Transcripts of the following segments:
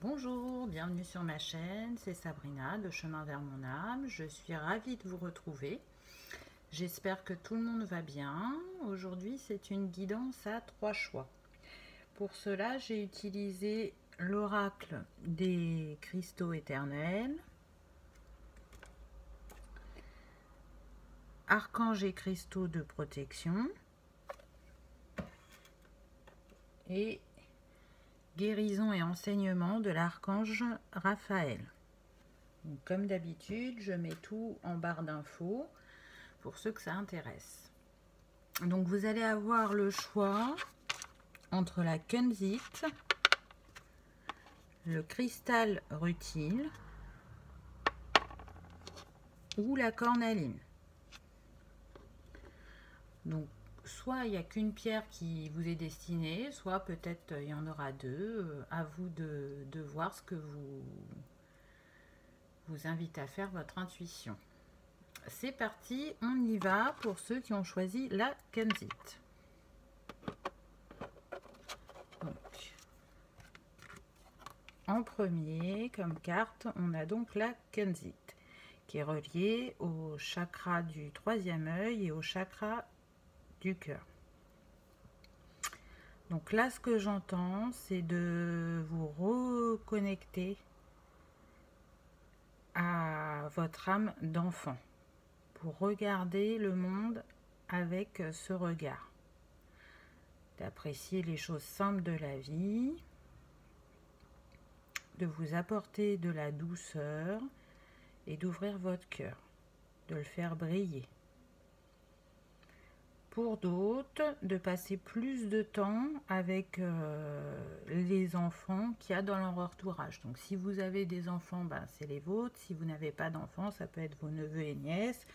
Bonjour, bienvenue sur ma chaîne, c'est Sabrina de Chemin vers mon âme. Je suis ravie de vous retrouver. J'espère que tout le monde va bien. Aujourd'hui, c'est une guidance à 3 choix. Pour cela, j'ai utilisé l'oracle des cristaux éternels, archanges et cristaux de protection et guérison et enseignement de l'archange Raphaël. Donc, comme d'habitude, je mets tout en barre d'infos pour ceux que ça intéresse. Donc vous allez avoir le choix entre la kunzite, le cristal rutile ou la cornaline. Donc soit il n'y a qu'une pierre qui vous est destinée, soit peut-être il y en aura deux. À vous de voir ce que vous invite à faire votre intuition. C'est parti, on y va pour ceux qui ont choisi la kunzite. Donc, en premier, comme carte, on a donc la kunzite, qui est reliée au chakra du troisième œil et au chakra du cœur. Donc là, ce que j'entends, c'est de vous reconnecter à votre âme d'enfant, pour regarder le monde avec ce regard, d'apprécier les choses simples de la vie, de vous apporter de la douceur et d'ouvrir votre cœur, de le faire briller. Pour d'autres, de passer plus de temps avec les enfants qu'il y a dans leur entourage. Donc si vous avez des enfants, ben, c'est les vôtres. Si vous n'avez pas d'enfants, ça peut être vos neveux et nièces,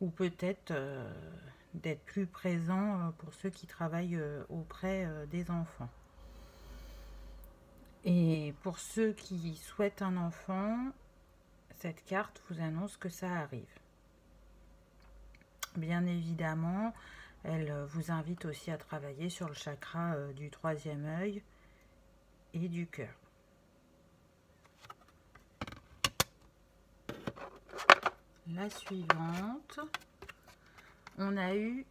ou peut-être d'être plus présent pour ceux qui travaillent auprès des enfants. Et pour ceux qui souhaitent un enfant, cette carte vous annonce que ça arrive. Bien évidemment, elle vous invite aussi à travailler sur le chakra du troisième œil et du cœur. La suivante, on a eu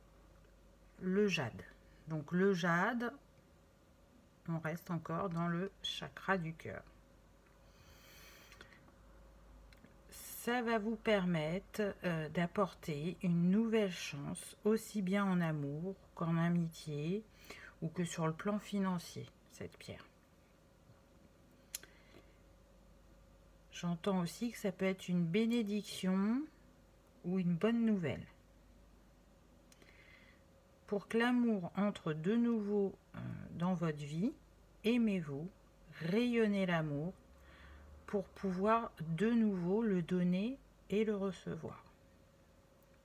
le jade. Donc le jade, on reste encore dans le chakra du cœur. Ça va vous permettre d'apporter une nouvelle chance, aussi bien en amour qu'en amitié ou que sur le plan financier, cette pierre. J'entends aussi que ça peut être une bénédiction ou une bonne nouvelle. Pour que l'amour entre de nouveau dans votre vie, aimez-vous, rayonnez l'amour pour pouvoir de nouveau le donner et le recevoir.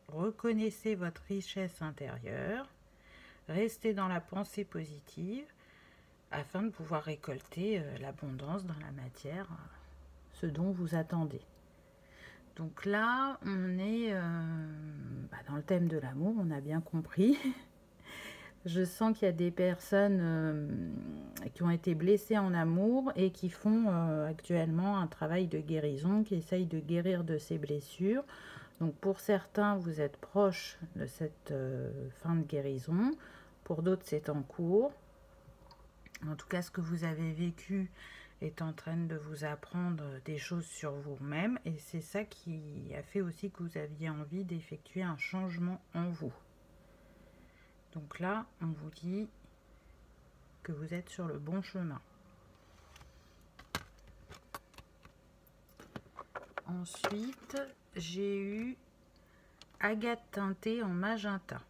Reconnaissez votre richesse intérieure, restez dans la pensée positive afin de pouvoir récolter l'abondance dans la matière, ce dont vous attendez. Donc là, on est dans le thème de l'amour, on a bien compris. Je sens qu'il y a des personnes qui ont été blessées en amour et qui font actuellement un travail de guérison, qui essayent de guérir de ces blessures. Donc pour certains, vous êtes proche de cette fin de guérison. Pour d'autres, c'est en cours. En tout cas, ce que vous avez vécu est en train de vous apprendre des choses sur vous-même. Et c'est ça qui a fait aussi que vous aviez envie d'effectuer un changement en vous. Donc là, on vous dit que vous êtes sur le bon chemin. Ensuite, j'ai eu agate teintée en magenta.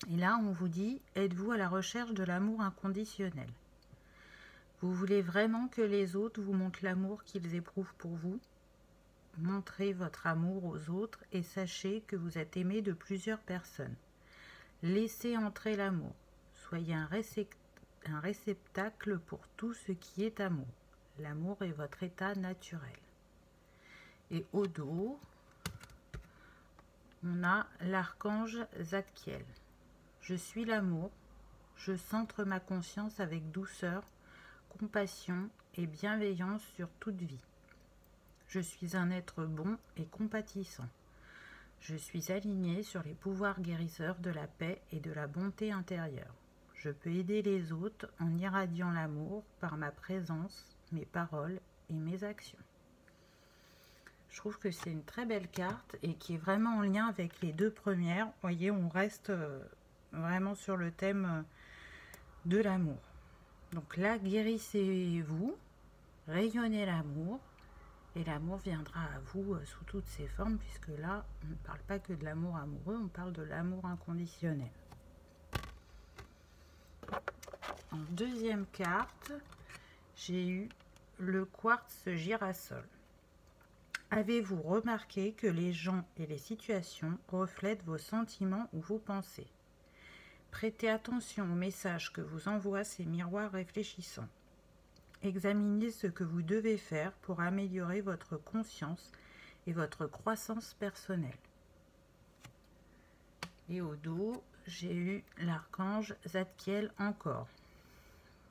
Et là, on vous dit, êtes-vous à la recherche de l'amour inconditionnel? Vous voulez vraiment que les autres vous montrent l'amour qu'ils éprouvent pour vous? Montrez votre amour aux autres et sachez que vous êtes aimé de plusieurs personnes. Laissez entrer l'amour. Soyez un réceptacle pour tout ce qui est amour. L'amour est votre état naturel. Et au dos, on a l'archange Zadkiel. Je suis l'amour. Je centre ma conscience avec douceur compassion et bienveillance sur toute vie. Je suis un être bon et compatissant. Je suis aligné sur les pouvoirs guérisseurs de la paix et de la bonté intérieure. Je peux aider les autres en irradiant l'amour par ma présence, mes paroles et mes actions. Je trouve que c'est une très belle carte et qui est vraiment en lien avec les deux premières. Vous voyez, on reste vraiment sur le thème de l'amour. Donc là, guérissez-vous, rayonnez l'amour. Et l'amour viendra à vous sous toutes ses formes, puisque là, on ne parle pas que de l'amour amoureux, on parle de l'amour inconditionnel. En deuxième carte, j'ai eu le quartz girasol. Avez-vous remarqué que les gens et les situations reflètent vos sentiments ou vos pensées? Prêtez attention aux messages que vous envoient ces miroirs réfléchissants. Examinez ce que vous devez faire pour améliorer votre conscience et votre croissance personnelle. Et au dos, j'ai eu l'archange Zadkiel encore.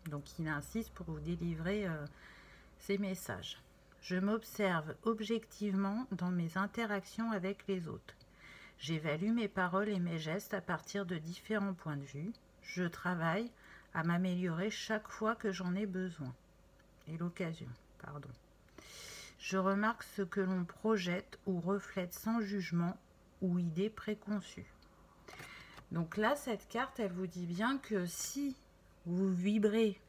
Donc il insiste pour vous délivrer ces messages. Je m'observe objectivement dans mes interactions avec les autres. J'évalue mes paroles et mes gestes à partir de différents points de vue. Je travaille à m'améliorer chaque fois que j'en ai besoin. Et l'occasion, pardon. Je remarque ce que l'on projette ou reflète sans jugement ou idée préconçue. Donc là, cette carte, elle vous dit bien que si vous vibrez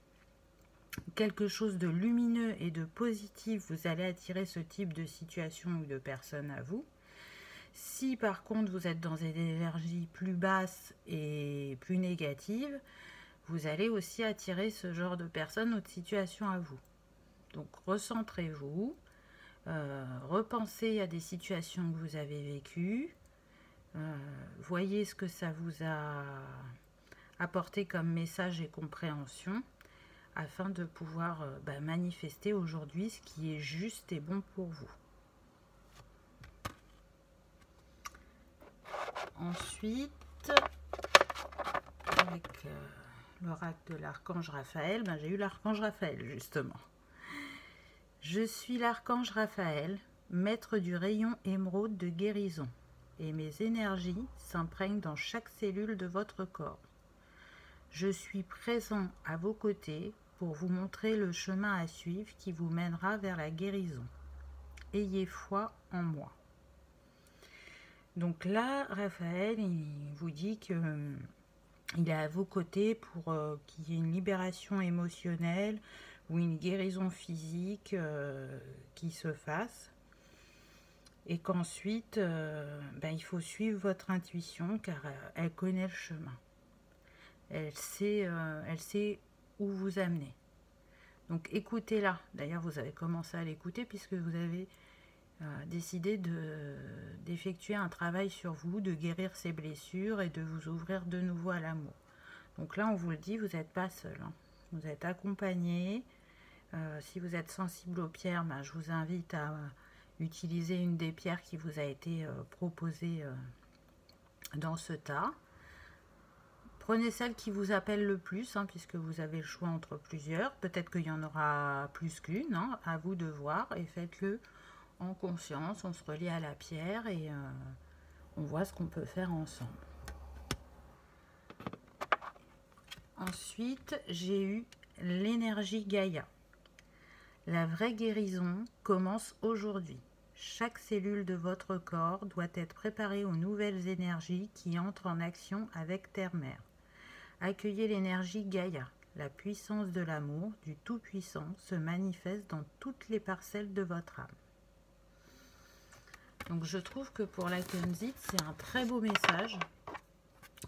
quelque chose de lumineux et de positif, vous allez attirer ce type de situation ou de personne à vous. Si par contre vous êtes dans des énergies plus basses et plus négatives, vous allez aussi attirer ce genre de personnes ou de situations à vous. Donc recentrez-vous, repensez à des situations que vous avez vécues, voyez ce que ça vous a apporté comme message et compréhension afin de pouvoir manifester aujourd'hui ce qui est juste et bon pour vous. Ensuite, avec l'oracle de l'archange Raphaël, j'ai eu l'archange Raphaël justement. Je suis l'archange Raphaël, maître du rayon émeraude de guérison, et mes énergies s'imprègnent dans chaque cellule de votre corps. Je suis présent à vos côtés pour vous montrer le chemin à suivre qui vous mènera vers la guérison. Ayez foi en moi. Donc là, Raphaël, il vous dit que il est à vos côtés pour qu'il y ait une libération émotionnelle ou une guérison physique qui se fasse. Et qu'ensuite, il faut suivre votre intuition car elle connaît le chemin. Elle sait où vous amener. Donc écoutez-la. D'ailleurs, vous avez commencé à l'écouter puisque vous avez décidé d'effectuer un travail sur vous, de guérir ces blessures et de vous ouvrir de nouveau à l'amour. Donc là, on vous le dit, vous n'êtes pas seul. Hein. Vous êtes accompagné. Si vous êtes sensible aux pierres, je vous invite à utiliser une des pierres qui vous a été proposée dans ce tas. Prenez celle qui vous appelle le plus, puisque vous avez le choix entre plusieurs. Peut-être qu'il y en aura plus qu'une, à vous de voir, et faites-le en conscience. On se relie à la pierre et on voit ce qu'on peut faire ensemble. Ensuite, j'ai eu l'énergie Gaïa. La vraie guérison commence aujourd'hui. Chaque cellule de votre corps doit être préparée aux nouvelles énergies qui entrent en action avec Terre-Mère. Accueillez l'énergie Gaïa. La puissance de l'amour, du Tout-Puissant, se manifeste dans toutes les parcelles de votre âme. Donc je trouve que pour la Kunzite, c'est un très beau message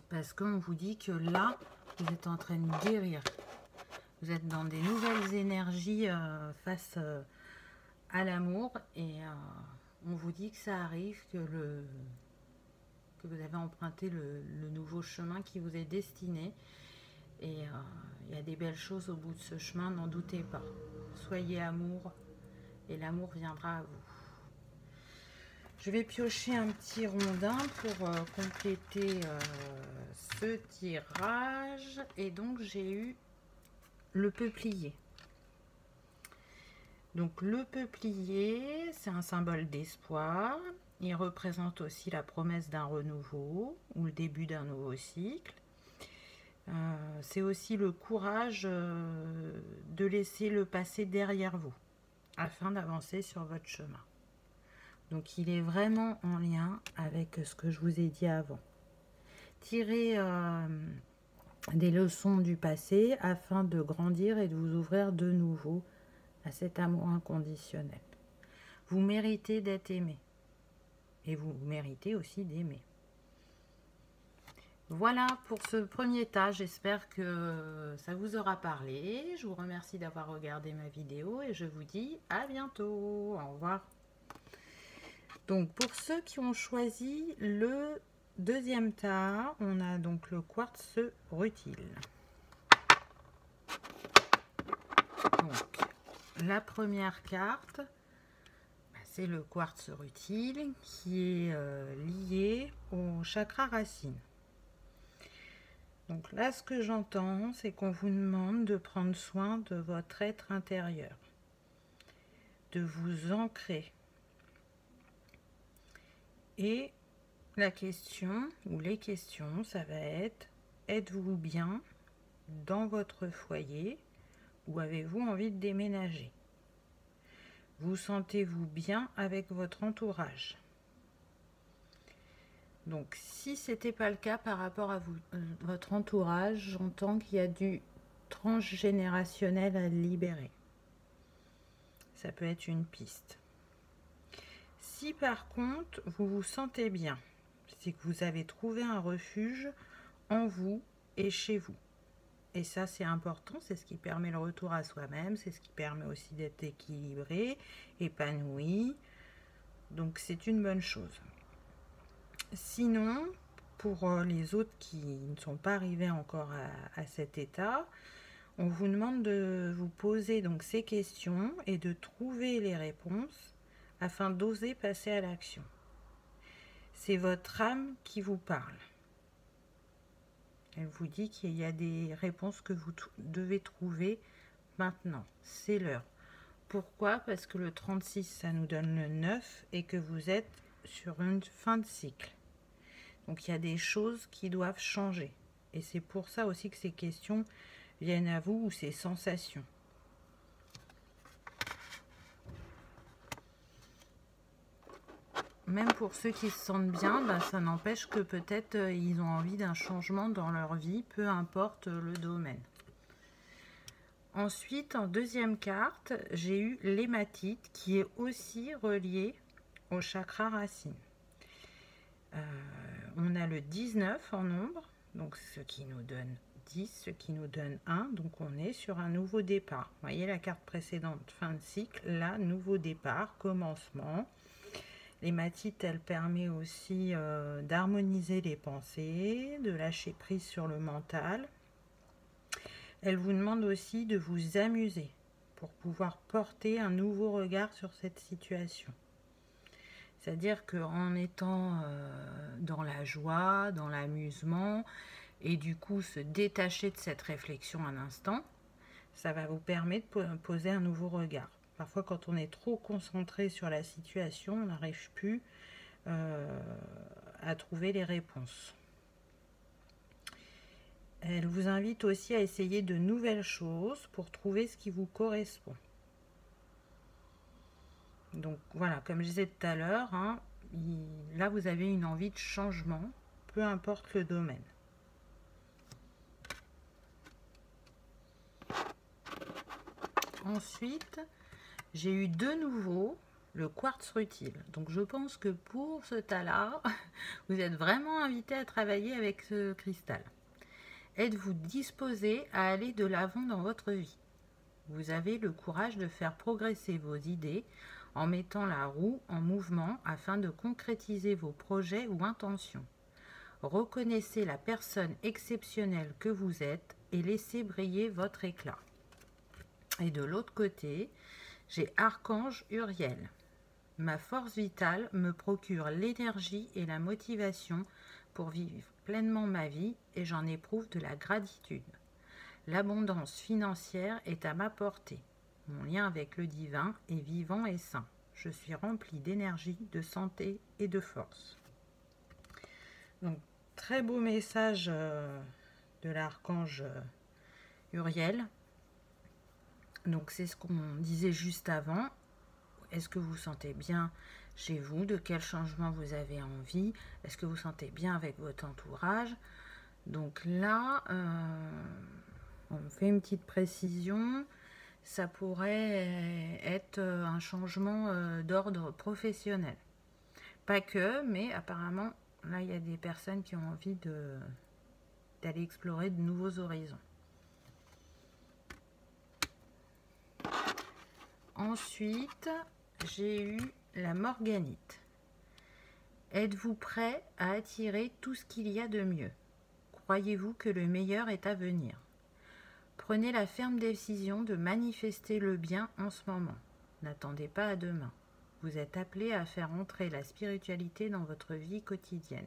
parce qu'on vous dit que là, vous êtes en train de guérir. Vous êtes dans des nouvelles énergies face à l'amour et on vous dit que ça arrive, que vous avez emprunté le nouveau chemin qui vous est destiné. Et il y a des belles choses au bout de ce chemin, n'en doutez pas. Soyez amour et l'amour viendra à vous. Je vais piocher un petit rondin pour compléter ce tirage. Et donc j'ai eu le peuplier. Donc le peuplier, c'est un symbole d'espoir. Il représente aussi la promesse d'un renouveau ou le début d'un nouveau cycle. C'est aussi le courage de laisser le passé derrière vous afin d'avancer sur votre chemin. Donc il est vraiment en lien avec ce que je vous ai dit avant. Tirez des leçons du passé afin de grandir et de vous ouvrir de nouveau à cet amour inconditionnel. Vous méritez d'être aimé et vous méritez aussi d'aimer. Voilà pour ce premier tas, j'espère que ça vous aura parlé. Je vous remercie d'avoir regardé ma vidéo et je vous dis à bientôt. Au revoir. Donc pour ceux qui ont choisi le deuxième tas, on a donc le quartz rutile. Donc la première carte, c'est le quartz rutile qui est lié au chakra racine. Donc là, ce que j'entends, c'est qu'on vous demande de prendre soin de votre être intérieur, de vous ancrer. Et la question, ou les questions, ça va être, êtes-vous bien dans votre foyer ou avez-vous envie de déménager? Vous sentez-vous bien avec votre entourage? Donc, si ce n'était pas le cas par rapport à votre entourage, j'entends qu'il y a du transgénérationnel à libérer. Ça peut être une piste. Si par contre, vous vous sentez bien, c'est que vous avez trouvé un refuge en vous et chez vous. Et ça, c'est important, c'est ce qui permet le retour à soi-même, c'est ce qui permet aussi d'être équilibré, épanoui. Donc, c'est une bonne chose. Sinon, pour les autres qui ne sont pas arrivés encore à cet état, on vous demande de vous poser donc ces questions et de trouver les réponses afin d'oser passer à l'action. C'est votre âme qui vous parle. Elle vous dit qu'il y a des réponses que vous devez trouver maintenant. C'est l'heure. Pourquoi? Parce que le 36, ça nous donne le 9 et que vous êtes sur une fin de cycle. Donc il y a des choses qui doivent changer. Et c'est pour ça aussi que ces questions viennent à vous, ou ces sensations. Même pour ceux qui se sentent bien, ça n'empêche que peut-être ils ont envie d'un changement dans leur vie, peu importe le domaine. Ensuite, en deuxième carte, j'ai eu l'hématite qui est aussi reliée au chakra racine. On a le 19 en nombre, donc ce qui nous donne 10, ce qui nous donne 1, donc on est sur un nouveau départ. Vous voyez la carte précédente, fin de cycle, là, nouveau départ, commencement. L'hématite, elle permet aussi d'harmoniser les pensées, de lâcher prise sur le mental. Elle vous demande aussi de vous amuser pour pouvoir porter un nouveau regard sur cette situation. C'est-à-dire qu'en étant dans la joie, dans l'amusement, et du coup se détacher de cette réflexion un instant, ça va vous permettre de poser un nouveau regard. Parfois, quand on est trop concentré sur la situation, on n'arrive plus à trouver les réponses. Elle vous invite aussi à essayer de nouvelles choses pour trouver ce qui vous correspond. Donc voilà, comme je disais tout à l'heure, là vous avez une envie de changement, peu importe le domaine. Ensuite, j'ai eu de nouveau le quartz rutile. Donc je pense que pour ce tas-là, vous êtes vraiment invité à travailler avec ce cristal. Êtes-vous disposé à aller de l'avant dans votre vie? Vous avez le courage de faire progresser vos idées en mettant la roue en mouvement afin de concrétiser vos projets ou intentions. Reconnaissez la personne exceptionnelle que vous êtes et laissez briller votre éclat. Et de l'autre côté, j'ai Archange Uriel. Ma force vitale me procure l'énergie et la motivation pour vivre pleinement ma vie et j'en éprouve de la gratitude. L'abondance financière est à ma portée. Mon lien avec le divin est vivant et sain. Je suis rempli d'énergie, de santé et de force. Donc, très beau message de l'archange Uriel. Donc, c'est ce qu'on disait juste avant. Est-ce que vous vous sentez bien chez vous? De quel changement vous avez envie? Est-ce que vous vous sentez bien avec votre entourage? Donc là, on fait une petite précision. Ça pourrait être un changement d'ordre professionnel. Pas que, mais apparemment, là, il y a des personnes qui ont envie d'aller explorer de nouveaux horizons. Ensuite, j'ai eu la morganite. Êtes-vous prêt à attirer tout ce qu'il y a de mieux? Croyez-vous que le meilleur est à venir? Prenez la ferme décision de manifester le bien en ce moment. N'attendez pas à demain. Vous êtes appelé à faire entrer la spiritualité dans votre vie quotidienne.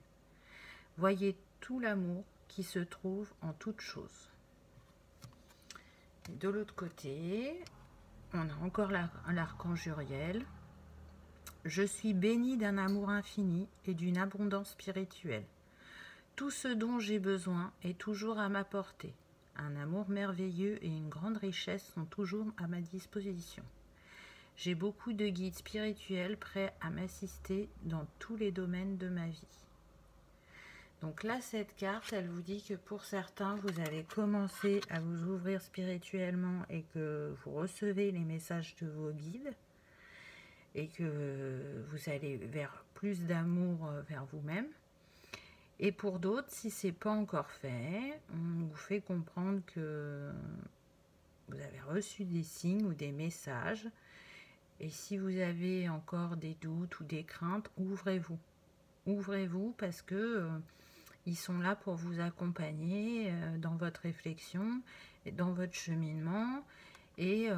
Voyez tout l'amour qui se trouve en toute chose. Et de l'autre côté, on a encore l'archange Uriel. Je suis béni d'un amour infini et d'une abondance spirituelle. Tout ce dont j'ai besoin est toujours à ma portée. Un amour merveilleux et une grande richesse sont toujours à ma disposition. J'ai beaucoup de guides spirituels prêts à m'assister dans tous les domaines de ma vie. Donc là, cette carte, elle vous dit que pour certains, vous allez commencer à vous ouvrir spirituellement et que vous recevez les messages de vos guides et que vous allez vers plus d'amour vers vous-même. Et pour d'autres, si ce n'est pas encore fait, on vous fait comprendre que vous avez reçu des signes ou des messages. Et si vous avez encore des doutes ou des craintes, ouvrez-vous. Ouvrez-vous parce que ils sont là pour vous accompagner dans votre réflexion, et dans votre cheminement et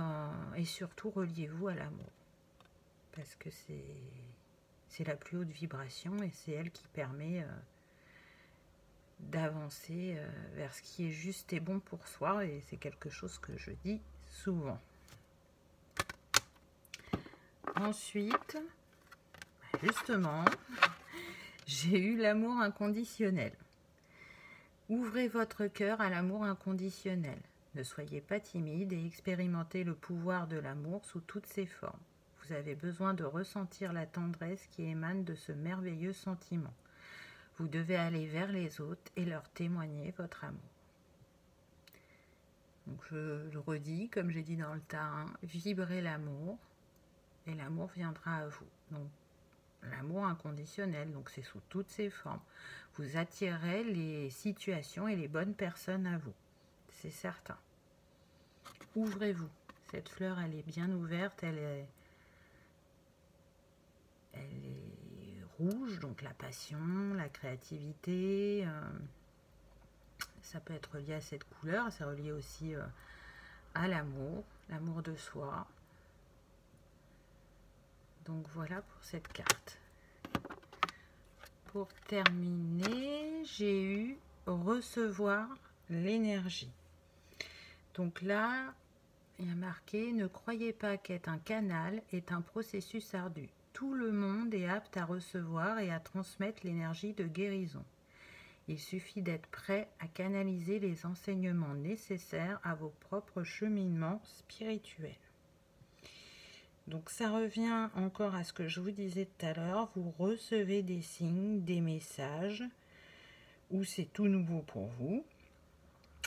surtout reliez-vous à l'amour. Parce que c'est la plus haute vibration et c'est elle qui permet d'avancer vers ce qui est juste et bon pour soi, et c'est quelque chose que je dis souvent. Ensuite, justement, j'ai eu l'amour inconditionnel. Ouvrez votre cœur à l'amour inconditionnel. Ne soyez pas timide et expérimentez le pouvoir de l'amour sous toutes ses formes. Vous avez besoin de ressentir la tendresse qui émane de ce merveilleux sentiment. Vous devez aller vers les autres et leur témoigner votre amour. Donc je le redis, comme j'ai dit dans le tas 1, vibrez l'amour et l'amour viendra à vous. Donc l'amour inconditionnel, donc c'est sous toutes ses formes. Vous attirerez les situations et les bonnes personnes à vous, c'est certain. Ouvrez-vous. Cette fleur, elle est bien ouverte, elle est rouge, donc la passion, la créativité, ça peut être lié à cette couleur, c'est relié aussi à l'amour de soi. Donc voilà pour cette carte. Pour terminer, j'ai eu recevoir l'énergie. Donc là, il y a marqué « Ne croyez pas qu'être un canal est un processus ardu. Tout le monde est apte à recevoir et à transmettre l'énergie de guérison. Il suffit d'être prêt à canaliser les enseignements nécessaires à vos propres cheminements spirituels. » Donc ça revient encore à ce que je vous disais tout à l'heure. Vous recevez des signes, des messages, ou c'est tout nouveau pour vous.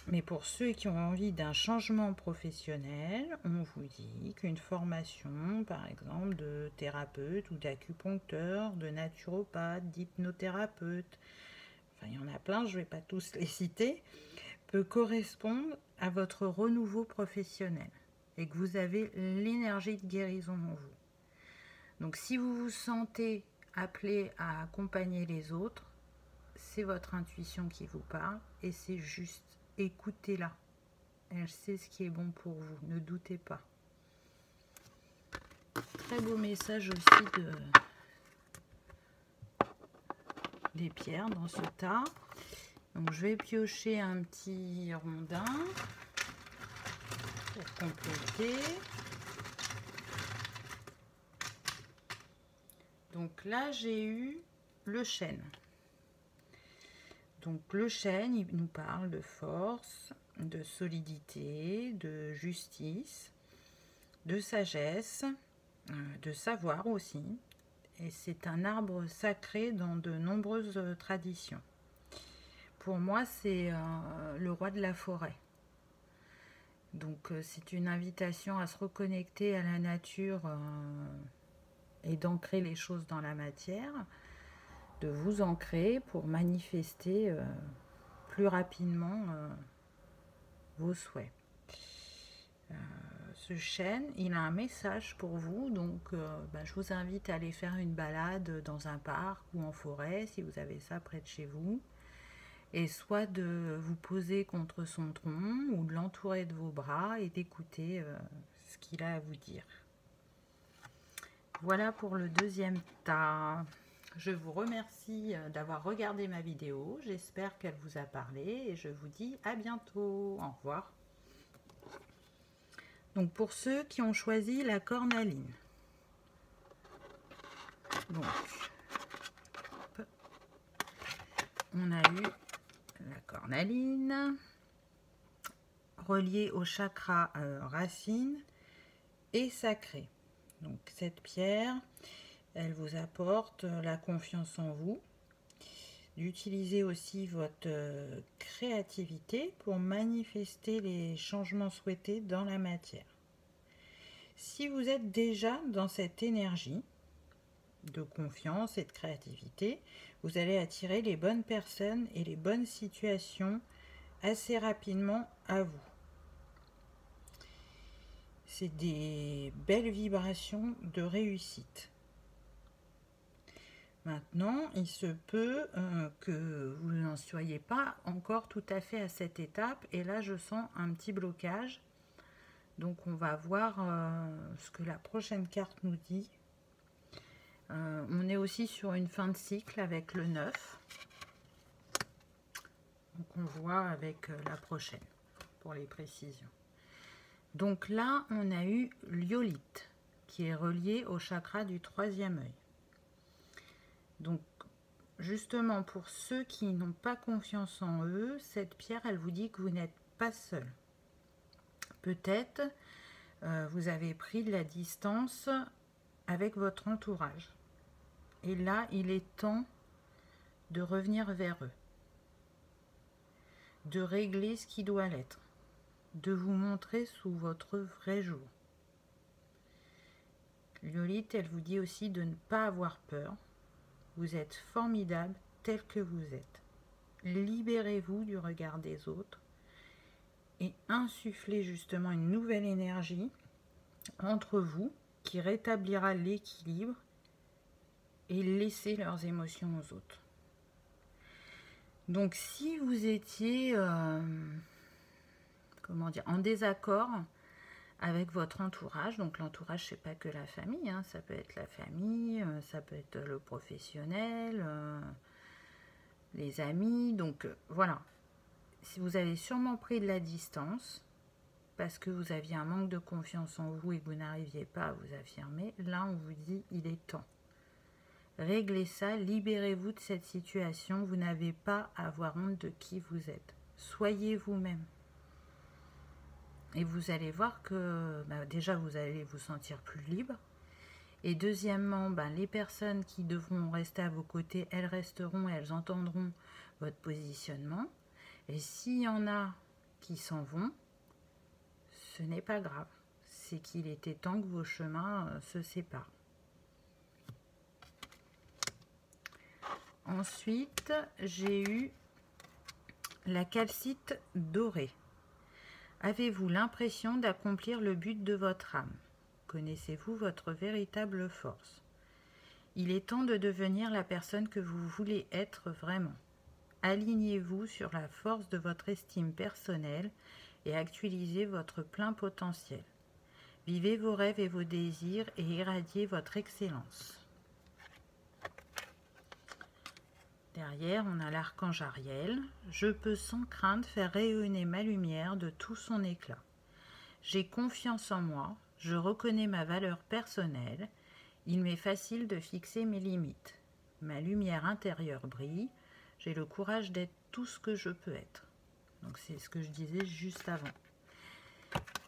Mais pour ceux qui ont envie d'un changement professionnel, on vous dit qu'une formation, par exemple, de thérapeute ou d'acupuncteur, de naturopathe, d'hypnothérapeute, enfin il y en a plein, je ne vais pas tous les citer, peut correspondre à votre renouveau professionnel et que vous avez l'énergie de guérison en vous. Donc si vous vous sentez appelé à accompagner les autres, c'est votre intuition qui vous parle et c'est juste. Écoutez-la. Elle sait ce qui est bon pour vous. Ne doutez pas. Très beau message aussi des pierres dans ce tas. Donc je vais piocher un petit rondin pour compléter. Donc là, j'ai eu le chêne. Donc le chêne, il nous parle de force, de solidité, de justice, de sagesse, de savoir aussi. Et c'est un arbre sacré dans de nombreuses traditions. Pour moi, c'est le roi de la forêt. Donc c'est une invitation à se reconnecter à la nature et d'ancrer les choses dans la matière, de vous ancrer pour manifester plus rapidement vos souhaits. Ce chêne, il a un message pour vous, donc je vous invite à aller faire une balade dans un parc ou en forêt si vous avez ça près de chez vous, et soit de vous poser contre son tronc ou de l'entourer de vos bras et d'écouter ce qu'il a à vous dire. Voilà pour le deuxième tas. Je vous remercie d'avoir regardé ma vidéo, j'espère qu'elle vous a parlé et je vous dis à bientôt. Au revoir. Donc pour ceux qui ont choisi la cornaline, donc on a eu la cornaline reliée au chakra racine et sacré. Donc cette pierre, elle vous apporte la confiance en vous, d'utiliser aussi votre créativité pour manifester les changements souhaités dans la matière. Si vous êtes déjà dans cette énergie de confiance et de créativité, vous allez attirer les bonnes personnes et les bonnes situations assez rapidement à vous. C'est des belles vibrations de réussite. Maintenant, il se peut que vous n'en soyez pas encore tout à fait à cette étape. Et là, je sens un petit blocage. Donc, on va voir ce que la prochaine carte nous dit. On est aussi sur une fin de cycle avec le 9. Donc, on voit avec la prochaine pour les précisions. Donc là, on a eu l'iolite qui est relié au chakra du troisième œil. Donc, justement, pour ceux qui n'ont pas confiance en eux, cette pierre, elle vous dit que vous n'êtes pas seul. Peut-être vous avez pris de la distance avec votre entourage. Et là, il est temps de revenir vers eux, de régler ce qui doit l'être, de vous montrer sous votre vrai jour. L'iolite, elle vous dit aussi de ne pas avoir peur. Vous êtes formidable tel que vous êtes. Libérez-vous du regard des autres et insufflez justement une nouvelle énergie entre vous qui rétablira l'équilibre et laissez leurs émotions aux autres. Donc si vous étiez en désaccord avec votre entourage, donc l'entourage c'est pas que la famille, hein, ça peut être la famille, ça peut être le professionnel, les amis, donc voilà. Si vous avez sûrement pris de la distance parce que vous aviez un manque de confiance en vous et que vous n'arriviez pas à vous affirmer, là on vous dit il est temps. Réglez ça, libérez-vous de cette situation, vous n'avez pas à avoir honte de qui vous êtes. Soyez vous-même. Et vous allez voir que déjà vous allez vous sentir plus libre. Et deuxièmement, les personnes qui devront rester à vos côtés, elles resteront et elles entendront votre positionnement. Et s'il y en a qui s'en vont, ce n'est pas grave. C'est qu'il était temps que vos chemins se séparent. Ensuite, j'ai eu la calcite dorée. Avez-vous l'impression d'accomplir le but de votre âme? Connaissez-vous votre véritable force? Il est temps de devenir la personne que vous voulez être vraiment. Alignez-vous sur la force de votre estime personnelle et actualisez votre plein potentiel. Vivez vos rêves et vos désirs et irradiez votre excellence. Derrière, on a l'archange Ariel. Je peux sans crainte faire rayonner ma lumière de tout son éclat. J'ai confiance en moi, je reconnais ma valeur personnelle Il m'est facile de fixer mes limites. Ma lumière intérieure brille. J'ai le courage d'être tout ce que je peux être. Donc c'est ce que je disais juste avant.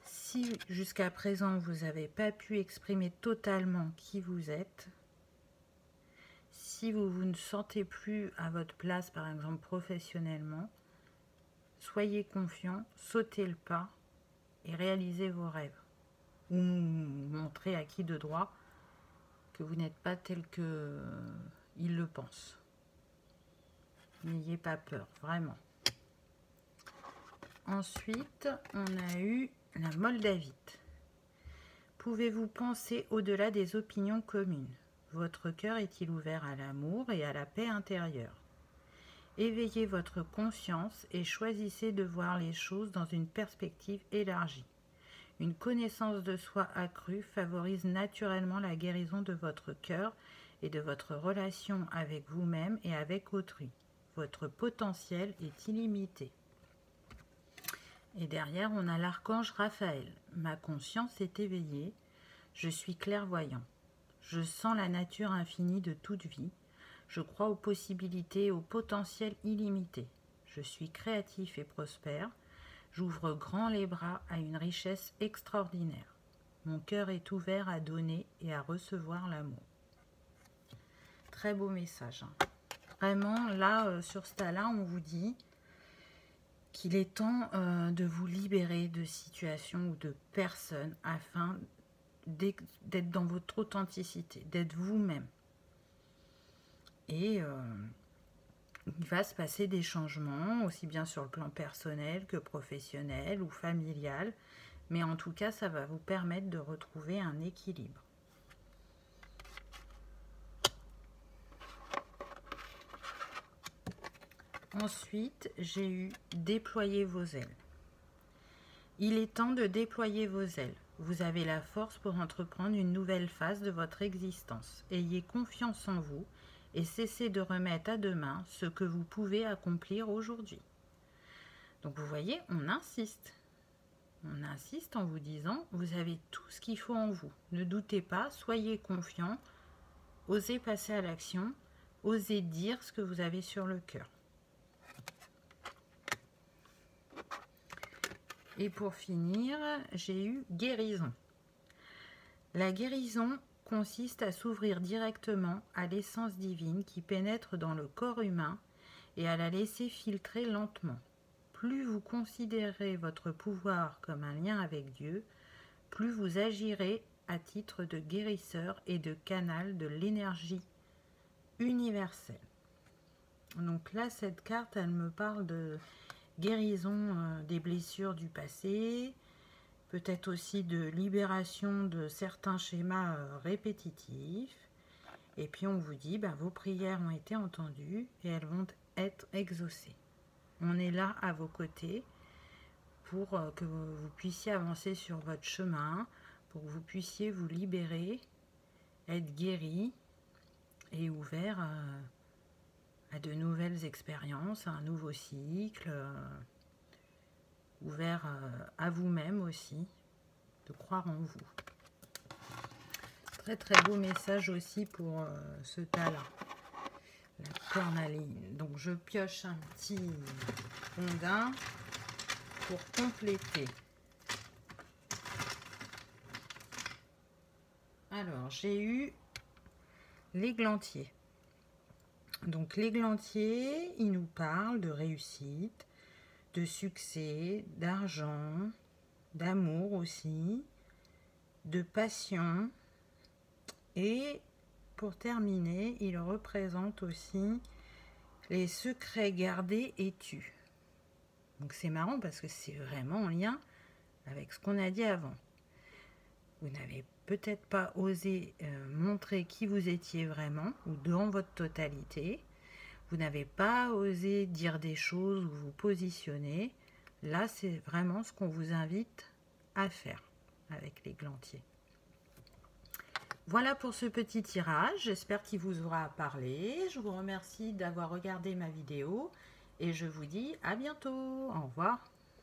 Si jusqu'à présent vous n'avez pas pu exprimer totalement qui vous êtes, si vous ne sentez plus à votre place, par exemple professionnellement, soyez confiant, sautez le pas et réalisez vos rêves. Ou montrez à qui de droit que vous n'êtes pas tel qu'il le pense. N'ayez pas peur, vraiment. Ensuite, on a eu la Moldavite. Pouvez-vous penser au-delà des opinions communes? Votre cœur est-il ouvert à l'amour et à la paix intérieure? Éveillez votre conscience et choisissez de voir les choses dans une perspective élargie. Une connaissance de soi accrue favorise naturellement la guérison de votre cœur et de votre relation avec vous-même et avec autrui. Votre potentiel est illimité. Et derrière, on a l'archange Raphaël. Ma conscience est éveillée. Je suis clairvoyant. Je sens la nature infinie de toute vie. Je crois aux possibilités et au potentiel illimité. Je suis créatif et prospère. J'ouvre grand les bras à une richesse extraordinaire. Mon cœur est ouvert à donner et à recevoir l'amour. Très beau message. Hein. Vraiment, là, sur ce tas-là, on vous dit qu'il est temps de vous libérer de situations ou de personnes afin d'être dans votre authenticité, d'être vous-même. Et il va se passer des changements, aussi bien sur le plan personnel que professionnel ou familial. Mais en tout cas, ça va vous permettre de retrouver un équilibre. Ensuite, j'ai eu « Déployer vos ailes ». Il est temps de déployer vos ailes. Vous avez la force pour entreprendre une nouvelle phase de votre existence. Ayez confiance en vous et cessez de remettre à demain ce que vous pouvez accomplir aujourd'hui. Donc vous voyez, on insiste. On insiste en vous disant, vous avez tout ce qu'il faut en vous. Ne doutez pas, soyez confiant, osez passer à l'action, osez dire ce que vous avez sur le cœur. Et pour finir, j'ai eu guérison. La guérison consiste à s'ouvrir directement à l'essence divine qui pénètre dans le corps humain et à la laisser filtrer lentement. Plus vous considérez votre pouvoir comme un lien avec Dieu, plus vous agirez à titre de guérisseur et de canal de l'énergie universelle. Donc là, cette carte, elle me parle de guérison des blessures du passé, peut-être aussi de libération de certains schémas répétitifs. Et puis on vous dit, vos prières ont été entendues et elles vont être exaucées. On est là à vos côtés pour que vous puissiez avancer sur votre chemin, pour que vous puissiez vous libérer, être guéri et ouvert à de nouvelles expériences, à un nouveau cycle, ouvert à vous-même aussi, de croire en vous. Très très beau message aussi pour ce tas-là, la cornaline. Donc je pioche un petit ondin pour compléter. Alors j'ai eu l'églantier. Donc l'églantier, il nous parle de réussite, de succès, d'argent, d'amour aussi, de passion. Et pour terminer, il représente aussi les secrets gardés et tus. Donc c'est marrant parce que c'est vraiment en lien avec ce qu'on a dit avant. Vous n'avez peut-être pas osé montrer qui vous étiez vraiment ou dans votre totalité. Vous n'avez pas osé dire des choses ou vous positionner. Là, c'est vraiment ce qu'on vous invite à faire avec l'églantier. Voilà pour ce petit tirage. J'espère qu'il vous aura parlé. Je vous remercie d'avoir regardé ma vidéo et je vous dis à bientôt. Au revoir.